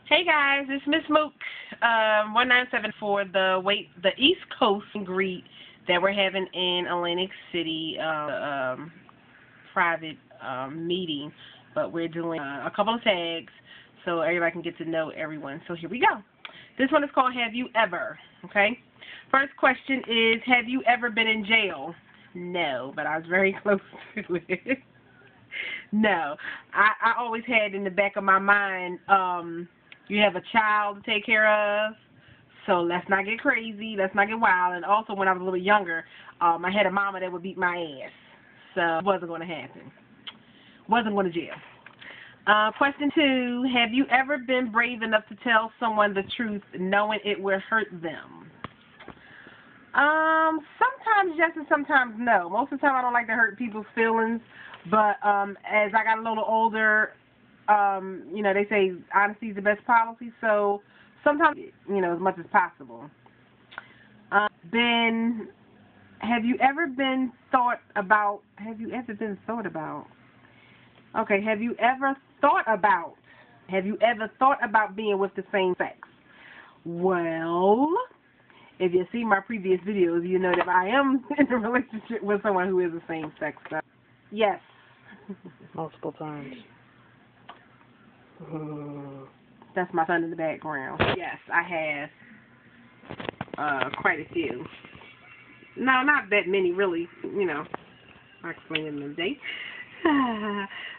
Hey guys, it's Miss Mook, 197 for the East Coast greet that we're having in Atlantic City, private meeting, but we're doing a couple of tags so everybody can get to know everyone. So here we go. This one is called Have You Ever? Okay. First question is, have you ever been in jail? No, but I was very close to it. No, I always had in the back of my mind, you have a child to take care of, so let's not get crazy, let's not get wild. And also, when I was a little younger, I had a mama that would beat my ass, so it wasn't going to happen. Wasn't going to jail. Question 2, have you ever been brave enough to tell someone the truth knowing it will hurt them? Sometimes yes and sometimes no. Most of the time I don't like to hurt people's feelings, but as I got a little older, you know, they say honesty is the best policy, so sometimes, you know, as much as possible. Then, have you ever thought about being with the same sex? Well, if you see my previous videos, you know that I am in a relationship with someone who is the same sex. So, yes. Multiple times. That's my son in the background. Yes, I have quite a few. No, not that many, really. You know, I'll explain it in a day.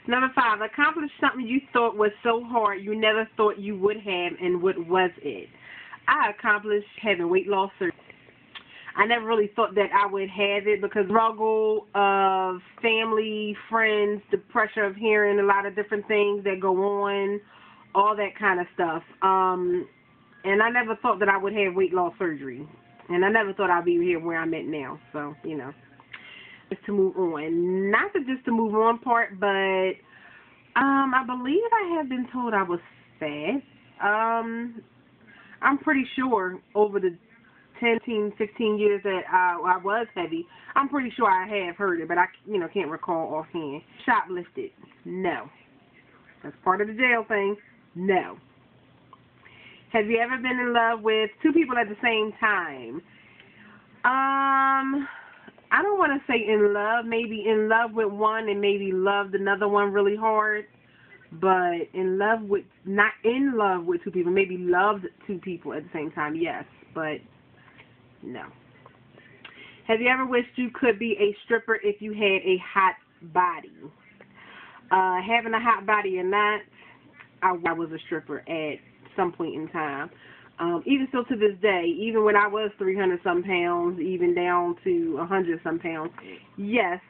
Number 5, accomplish something you thought was so hard you never thought you would have, and what was it? I accomplished having weight loss surgery. I never really thought that I would have it because the struggle of family, friends, the pressure of hearing a lot of different things that go on, all that kind of stuff. And I never thought that I would have weight loss surgery. And I never thought I'd be here where I'm at now. So, you know, just to move on. Not just to move on part, but I believe I have been told I was fat. I'm pretty sure over the 10, 15 years that I was heavy, I'm pretty sure I have heard it, but I, you know, can't recall offhand. Shoplifted? No. That's part of the jail thing? No. Have you ever been in love with 2 people at the same time? I don't want to say in love. Maybe in love with one and maybe loved another one really hard. But in love with, not in love with 2 people, maybe loved 2 people at the same time, yes, but no. Have you ever wished you could be a stripper if you had a hot body? Having a hot body or not, I was a stripper at some point in time. Even still to this day, even when I was 300-some pounds, even down to 100-some pounds, yes,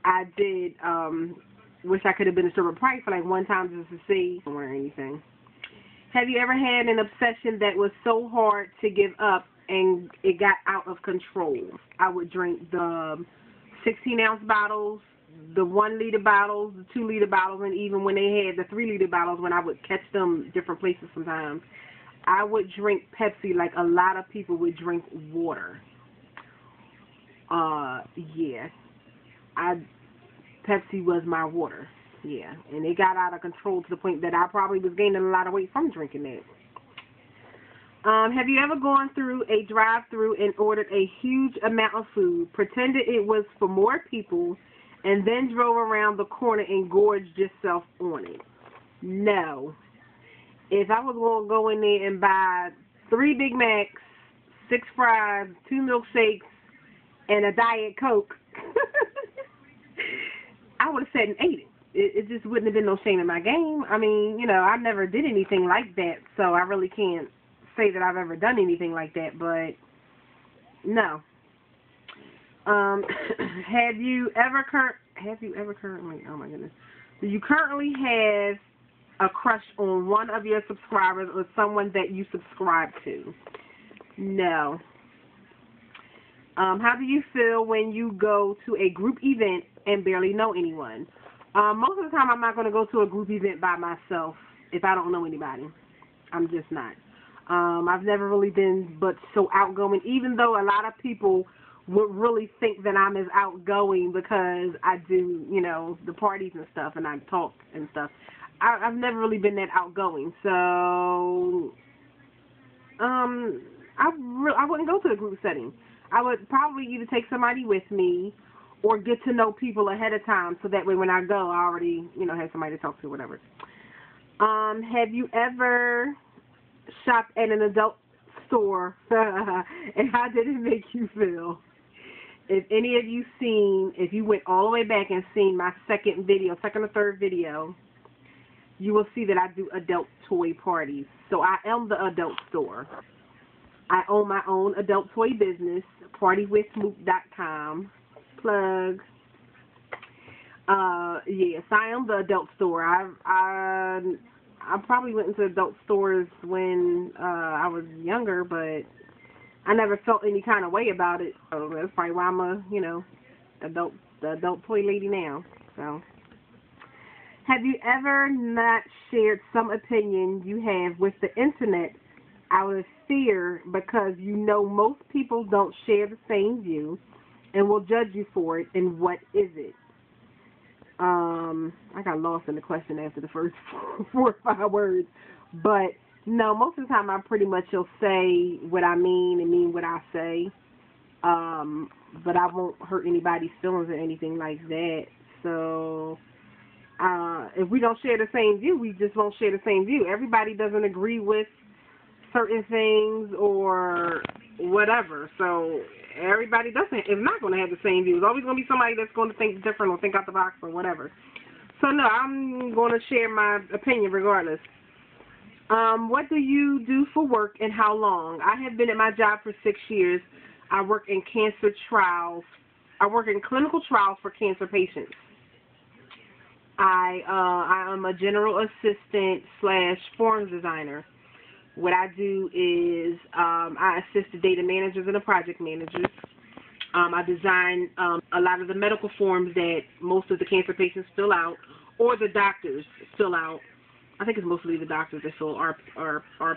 I did wish I could have been a stripper, probably for like one time just to see or anything. Have you ever had an obsession that was so hard to give up and it got out of control? I would drink the 16-ounce bottles, the 1-liter bottles, the 2-liter bottles, and even when they had the 3-liter bottles, when I would catch them different places sometimes, I would drink Pepsi like a lot of people would drink water. Yeah. Pepsi was my water. Yeah. And it got out of control to the point that I probably was gaining a lot of weight from drinking that. Have you ever gone through a drive-thru and ordered a huge amount of food, pretended it was for more people, and then drove around the corner and gorged yourself on it? No. If I was going to go in there and buy 3 Big Macs, 6 fries, 2 milkshakes, and a Diet Coke, I would have said and ate it. It just wouldn't have been no shame in my game. I mean, you know, I never did anything like that, so I really can't say that I've ever done anything like that, but no. Have you ever currently, oh my goodness, do you currently have a crush on one of your subscribers or someone that you subscribe to? No. How do you feel when you go to a group event and barely know anyone? Most of the time I'm not going to go to a group event by myself if I don't know anybody. I'm just not. I've never really been but so outgoing, even though a lot of people would really think that I'm as outgoing because I do, you know, the parties and stuff and I talk and stuff. I've never really been that outgoing, so I wouldn't go to a group setting. I would probably either take somebody with me or get to know people ahead of time, so that way when I go, I already, have somebody to talk to, whatever. Have you ever shopped at an adult store, and how did it make you feel? If any of you if you went all the way back and seen my second or third video, you will see that I do adult toy parties. So I am the adult store. I own my own adult toy business, partywithsmoop.com. Plug. Yes, I am the adult store. I probably went into adult stores when I was younger, but I never felt any kind of way about it. So that's probably why I'm the adult toy lady now. So, have you ever not shared some opinion you have with the internet out of fear because most people don't share the same view and will judge you for it, and what is it? I got lost in the question after the first 4 or 5 words, but no, most of the time I pretty much will say what I mean and mean what I say, but I won't hurt anybody's feelings or anything like that. So if we don't share the same view, we just won't share the same view. Everybody doesn't agree with certain things or whatever, so everybody is not going to have the same view. There's always going to be somebody that's going to think different or think out the box or whatever. So no, I'm going to share my opinion regardless. What do you do for work and how long? I have been at my job for 6 years. I work in cancer trials. I work in clinical trials for cancer patients. I am a general assistant / forms designer. What I do is I assist the data managers and the project managers. I design a lot of the medical forms that most of the cancer patients fill out, or the doctors fill out. I think it's mostly the doctors that fill our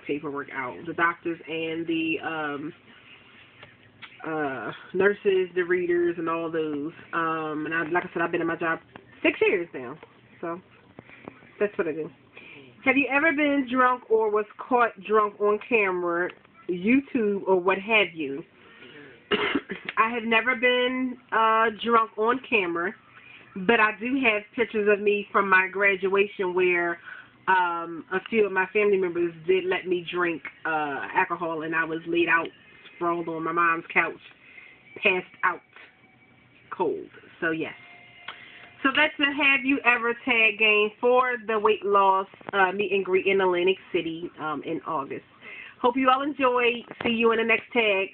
paperwork out. The doctors and the nurses, the readers, and all those. And like I said, I've been at my job 6 years now. So that's what I do. Have you ever been drunk or was caught drunk on camera, YouTube, or what have you? I have never been drunk on camera, but I do have pictures of me from my graduation where a few of my family members did let me drink alcohol, and I was laid out, sprawled on my mom's couch, passed out cold. So, yes. So that's the Have You Ever tag game for the weight loss meet and greet in Atlantic City in August. Hope you all enjoy. See you in the next tag.